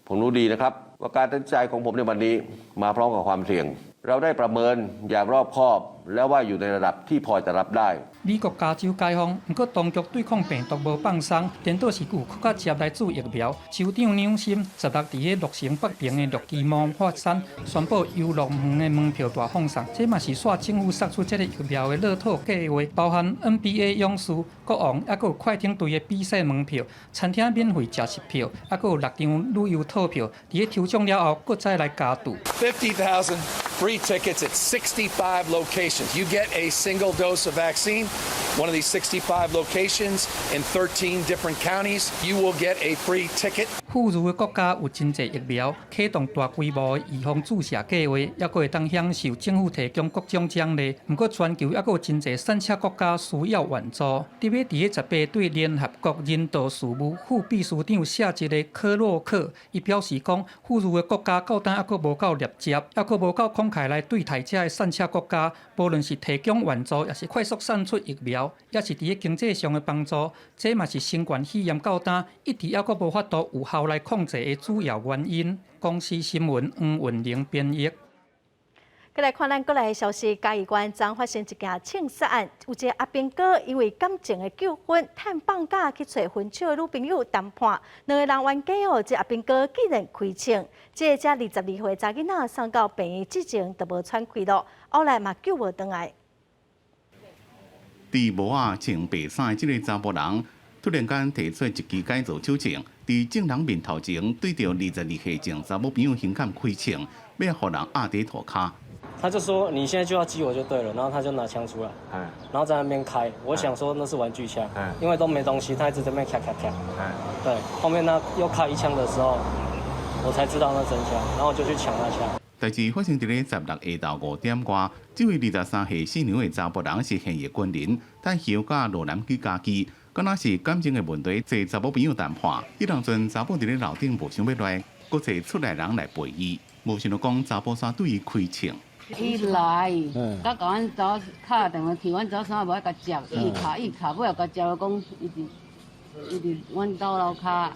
ผมรู้ดีนะครับว่าการตัดสินใจของผมในวันนี้มาพร้อมกับความเสี่ยงเราได้ประเมินอย่างรอบคอบและว่าอยู่ในระดับที่พอจะรับได้美国加州解封，不过当局对抗病毒无放松，颠倒是有更加接来注疫苗。州长纽森16伫个鹿城北平的鹿基毛发山宣布游乐园的门票大放送，这嘛是煞政府杀出这个疫苗的乐透计划，包含 NBA 勇士、国王，还佫有快艇队的比赛门票、餐厅免费食食票，还佫有6张旅游套票。伫个抽奖了后，佫再来加注。50,000 free tickets at 65 locations. You get a single dose of vaccine. One of these 65 locations in 13 different counties, you will get a free ticket. 富裕的国家有真侪疫苗，启动大规模的预防注射计划，还佫会当享受政府提供各种奖励。不过，全球还佫有真侪产车国家需要援助。特别伫个18对联合国人道事务副秘书长谢一个科洛克，伊表示讲，富裕的国家到今还佫无够立接，还佫无够慷慨来对待这个产车国家，无论是提供援助，也是快速产出疫苗，也是伫个经济上的帮助。这嘛是新冠肺炎到今一直还佫无法度有效来控制的主要原因。公司新闻黄云玲编译。再来看咱国内的消息，嘉义县昨发生一件枪杀案，有一个阿兵哥因为感情的纠纷，趁放假去找分手的女朋友谈判，两个人冤家哦，这阿兵哥竟然开枪，这22岁查囡仔送到病院之前就无喘气咯，后来嘛救无回来。伫无啊穿白衫的这个查甫人，突然间提出一支改造手枪，伫证人面头前对着22岁前查某朋友胸坎开枪，要互人压在涂骹。他就说你现在就要击我就对了，然后他就拿枪出来，然后在那边开，我想说那是玩具枪，因为都没东西，他一直在那边咔咔咔，对，后面他又开一枪的时候，我才知道那真枪，然后我就去抢他枪。代志发生伫咧16下晝5點外，這位23歲姓梁的查甫人是現役軍人，但休假落南去家己，敢若是感情的問題，找查某朋友談判。迄當陣查甫伫咧樓頂無想要來，佫找出來人來陪伊，無想到講查甫衫對伊開槍。伊來，甲甲阮走敲電話去，阮走衫無愛甲接，伊卡尾又甲接講，伊佇阮兜樓骹，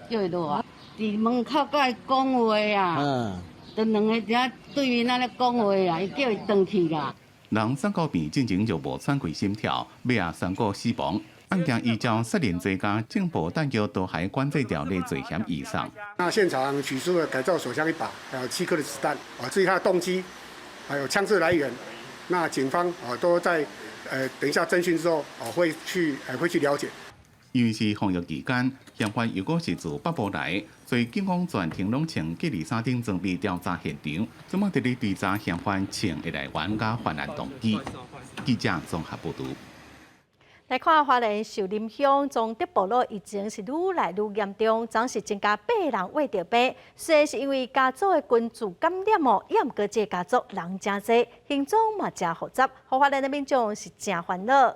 叫伊落來，佇門口甲伊講話啊，就兩個只對面那咧講話啊，伊叫伊轉去啦。人送到病進前就無喘氣心跳，尾啊3個死亡。案件依照涉嫌罪加禁捕彈藥毒害管制條例罪嫌以上。那現場取出了改造手槍1把，還有7顆的子彈。至於他的動機，還有槍支來源，那警方都在等一下偵訊之後會去了解。因為是防疫期間，嫌犯如果是自北部來，所以警方全程攏穿隔離衫頂準備調查現場，怎麼直咧調查嫌犯穿的來源甲犯案動機？記者綜合報道。來看花蓮秀林鄉中德部落疫情是愈來愈嚴重，總是增加8人胃着病。雖然是因為家族的群聚感染哦，也毋過這家族人真濟，行蹤嘛真複雜，互花蓮的民眾是真煩惱。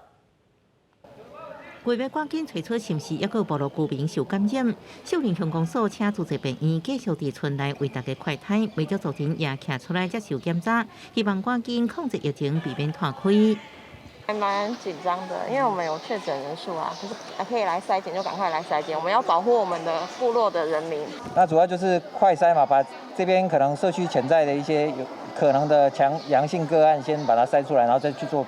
為要趕緊找出是毋是一個部落居民受感染，秀林鄉公所請主治病院繼續佇村內為大家快篩，為咗造成也徛出來接受檢查，希望趕緊控制疫情，避免拓開。還蠻緊張的，因為我們有確診人數啊，可是還可以來篩檢就趕快來篩檢，我們要保護我們的部落的人民。那主要就是快篩嘛，把這邊可能社區潛在的一些有可能的陽性個案先把它篩出來，然後再去做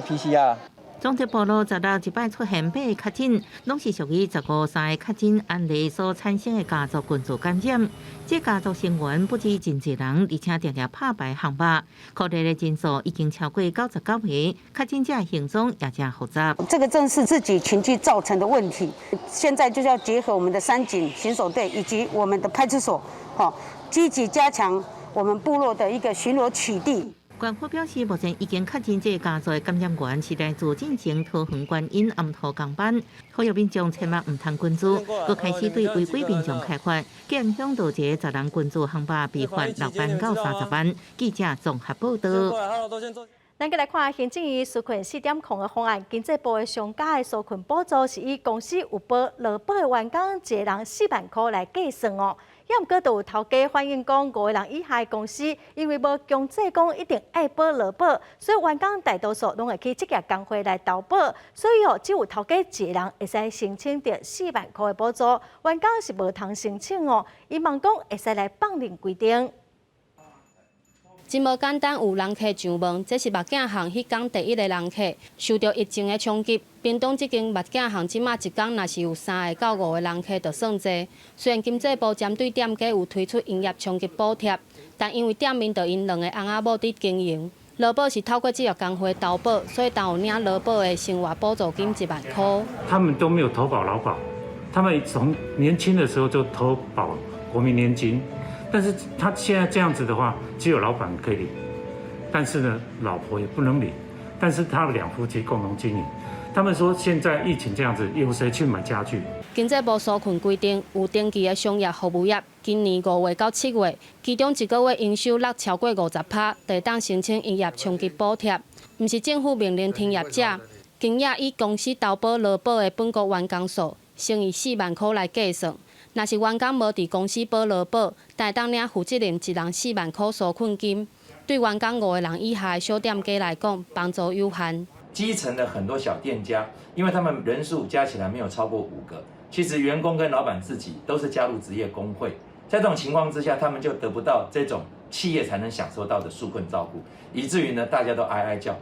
PCR。中德部落10日一擺出現8個確診，攏是屬於15歲確診案例所產生的家族群組感染。這家族成員不止真濟人，而且常常拍敗航吧。確診的人數已經超過99個，確診者行蹤也真複雜。這個正是自己群聚造成的問題。現在就是要結合我們的山警巡守隊以及我們的派出所，積極加強我們部落的一個巡邏取締。官府表示，目前已經確診這家族的感染源是來自進行桃園觀音暗土工班，呼籲民眾千萬唔通群聚，佮開始對違規民眾開罰，影響到這10人群聚航吧被罰6萬到30萬。記者綜合報道。咱個來看行政院紓困4點控的方案，經濟部的上架的紓困補助是以公司有保勞保的員工一人4萬塊來計算哦。也毋過，就有頭家反映講，5個人以下的公司，因為無強制講一定愛保勞保，所以員工大多數攏會去職業工會來投保，所以只有頭家一人會使申請到4萬塊的補助，員工是無通申請哦。伊問講會使來放任規定。真無簡單，有人客上門，這是目鏡行迄天第一個人客，受到疫情的衝擊，屏東這間目鏡行即馬一天若是有3個到5個人客，就算濟。雖然經濟部針對店家有推出營業衝擊補貼，但因為店面就因2個翁仔某佇經營，勞保是透過職業工會投保，所以當有領勞保的生活補助金1萬塊。他們都沒有投保勞保，他們從年輕的時候就投保國民年金。但是他現在這樣子的話，只有老闆可以領，但是呢，老婆也不能領。但是他們2夫妻共同經營，他們說現在疫情這樣子，有誰去買家具？經濟部紓困規定，有登記的商業服務業，今年5月到7月，其中1個月營收額超過50%，就當申請營業衝擊補貼。不是政府命令停業者，經也以公司投保勞保的本國員工數，乘以4萬塊來計算。若是員工無佇公司保勞保，但當領負責任1人4萬塊紓困金，對員工5個人以下的小店家來講，幫助有限。基層的很多小店家，因為他們人數加起來沒有超過5個，其實員工跟老闆自己都是加入職業工會，在這種情況之下，他們就得不到這種企業才能享受到的紓困照顧，以至於呢，大家都哀哀叫。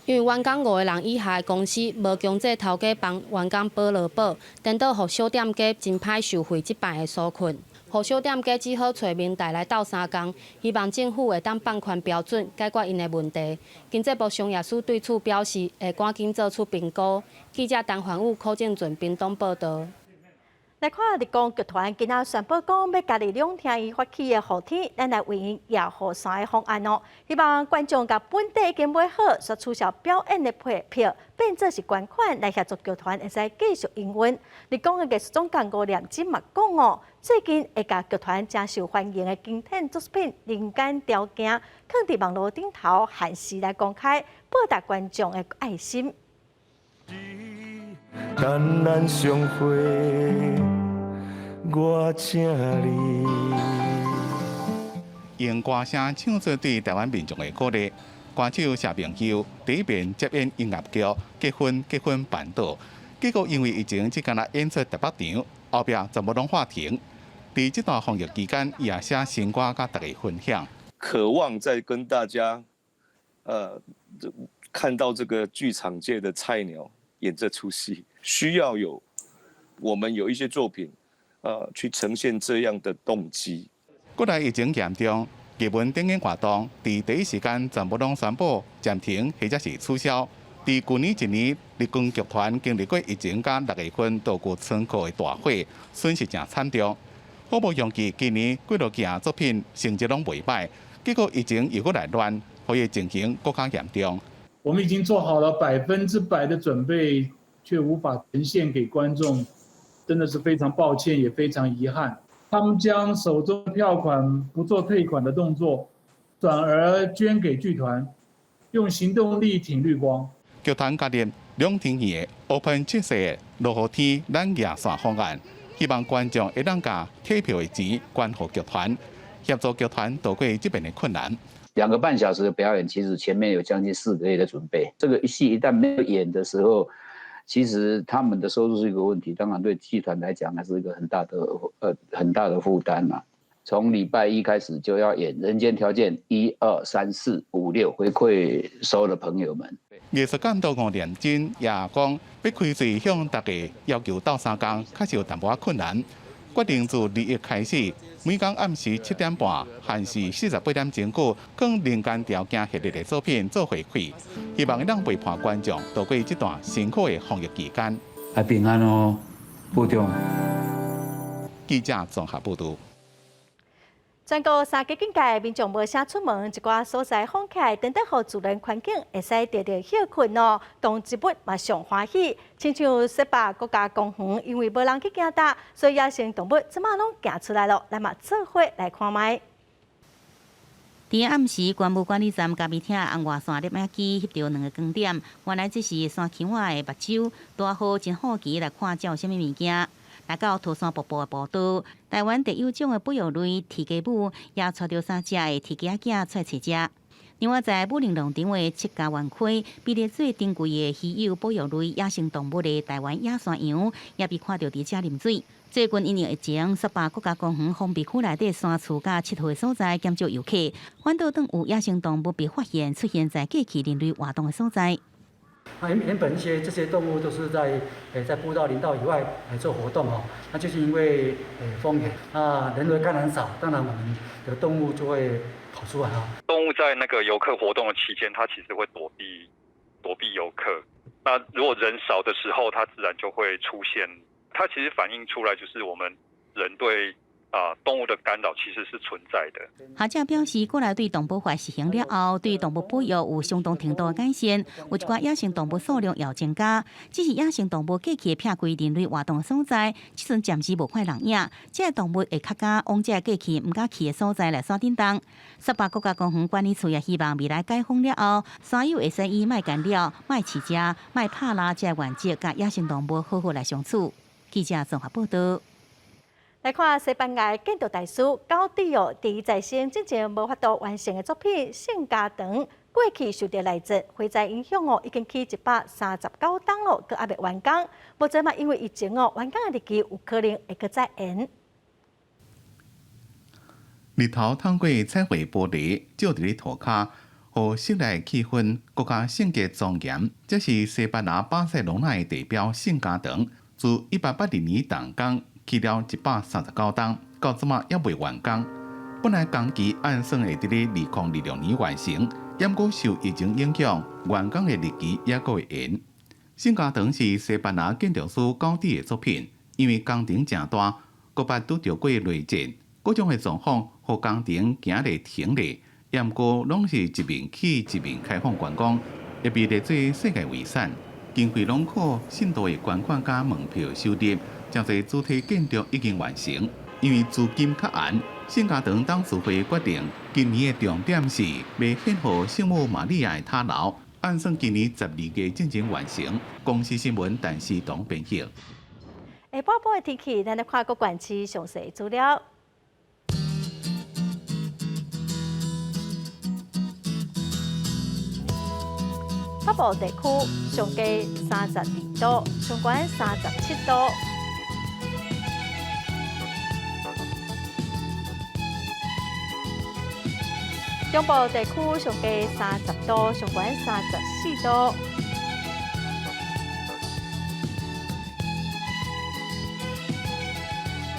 因為員工5個人以下的公司無強制頭家幫員工保勞保，顛倒予小店家真歹受惠這擺的紓困，予小店家只好找明代來鬥3工，希望政府會當放寬標準，解決因的問題。經濟部商業署對此表示，會趕緊做出評估。記者陳環宇、柯建準屏東報道。来看立功剧团今仔宣布讲，要家己两厅院发起的后天，咱来为因夜后山的方案哦。希望观众甲本地已经买好，所取消表演的票，变做是捐款来协助剧团会使继续营运。立功的艺术总监吴念真嘛讲哦，最近会甲剧团真受欢迎的经典作品《人间条件》，放伫网络顶头限时来公开，报答观众的爱心。等咱相会，我请你。用歌声唱出对台湾民众的鼓励，歌手谢明秋第一遍接演音乐剧《结婚办到》，结果因为疫情只敢演出台北场，后壁全部拢喊停。在这段防疫期间，伊也写新歌甲大家分享。渴望再跟大家，看到这个剧场界的菜鸟演这出戏，需要我们有一些作品，去呈现这样的动机。国内疫情严重，艺文电影活动在第一时间全部拢宣布暂停或者是取消。在去年一年，立功剧团经历过疫情甲6月份稻谷村口的大火，损失真惨重。好不容易今年几落件作品成绩拢袂歹，结果疫情又搁来乱，所以情形更加严重。我们已经做好了100%的准备，却无法呈现给观众，真的是非常抱歉，也非常遗憾。他们将手中的票款不做退款的动作，转而捐给剧团，用行动力挺绿光。剧团决定2天前 Open 7世落雨天咱夜线方案，希望观众会当把退票的钱捐给剧团，协助剧团度过这边的困难。2个半小时的表演，其实前面有将近4个月的准备。这个戏一旦没有演的时候，其实他们的收入是一个问题，当然对剧团来讲还是一个很大的负担嘛。从礼拜1开始就要演《人间条件》1、2、3、4、5、6，回馈所有的朋友们。艺术监督吴念真也讲，要开始向大家要求斗3工，确实有淡薄困难。决定自2月开始，每天暗时7点半，限时48点钟久，将《人间条件》系列的作品做回馈，希望让陪伴观众度过这段辛苦的防疫期间。平安哦，部长。记者综合报道。全国3个境界民众无啥出门，一寡所在放起来，等待好自然环境，会使得到休困哦。动植物嘛上欢喜，亲像西北国家公园，因为无人去行搭，所以野生动物即马拢行出来了，咱嘛做伙来看卖。伫暗时，关务管理站嘉义厅红外线摄影机翕到2个光点，原来这是山丘仔的目睭，大好真好奇来看照什么物件。来到桃山瀑布的步道，台湾特有种的保育类铁鸡母也带着3只的铁鸡仔囝出来找食。另外，在武陵农场的7家园区，被列最珍贵的稀有保育类野生动物的台湾野山羊，也被看到伫遮啉水。最近因疫情，18国家公园封闭区内底山厝甲7号所在减少游客，反倒当有野生动物被发现出现在过去人类活动的所在。原本这些动物都是在步道、林道以外来做活动哦，那就是因为风险，那人为干扰少，当然我们的动物就会跑出来啊。动物在那个游客活动的期间，它其实会躲避游客。那如果人少的时候，它自然就会出现。它其实反映出来就是我们人对动物的干扰其实是存在的。学者表示，国内对动物法实行了后，对动物保育有相当程度的改善，有一寡野生动物数量也增加。只是野生动物过去撇开人类活动的所在，即阵暂时无看人影，这些动物会较敢往这过去唔敢去的所在来山顶动。18国家公园管理处也希望未来解封了后，山友会使以卖干扰、卖饲食、卖拍拉这原则，甲野生动物好好来相处。记者综合报道。来看西班牙建筑大师高迪奥伫在生之前无法度完成的作品《圣家堂》，过去受到来自火灾影响已经去139档了，阁还未完工。目前嘛，因为疫情完工的日期有可能会阁再延。日头透过彩绘玻璃照伫咧涂骹，互室内气氛更加圣洁庄严。这是西班牙巴塞隆纳的地标圣家堂，自1882年动工。去了139档，到即马也未完工。本来工期按算会伫咧2026年完成，不过受疫情影响，完工的日期也阁会延。圣家堂是西班牙建筑师高迪的作品，因为工程正大，国八拄着过雷阵，各种的状况，互工程行咧停咧，也毋过拢是一面起一面开放观光，也被列做世界遗产。经费拢可深度的观光加门票收入，真侪主体建筑已经完成。因为资金较晏，圣家堂董事会决定，今年的重点是要献予圣母玛利亚的塔楼，按算今年12月进行完成。公司新闻陈思彤编辑。下半部的天气，咱来看各县市详细资料。北部地区上低32度，上悬37度。中部地区上低30度，上悬34度。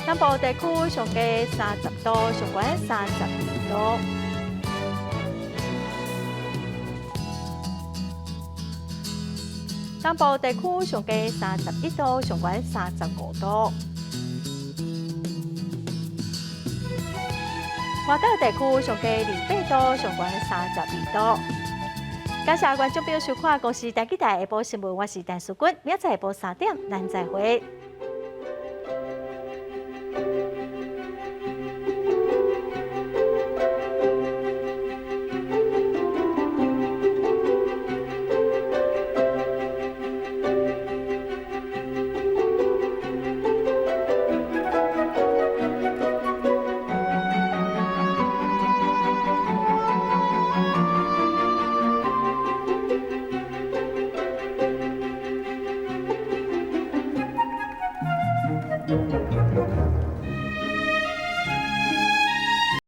南部地区上低30度，上悬32度。东部地区上低31度，上悬35度。外岛地区上低28度，上悬32度。感谢观众朋友收看《公视台记台下晡新闻》，我是陈淑君，明仔载下晡3点，咱再会。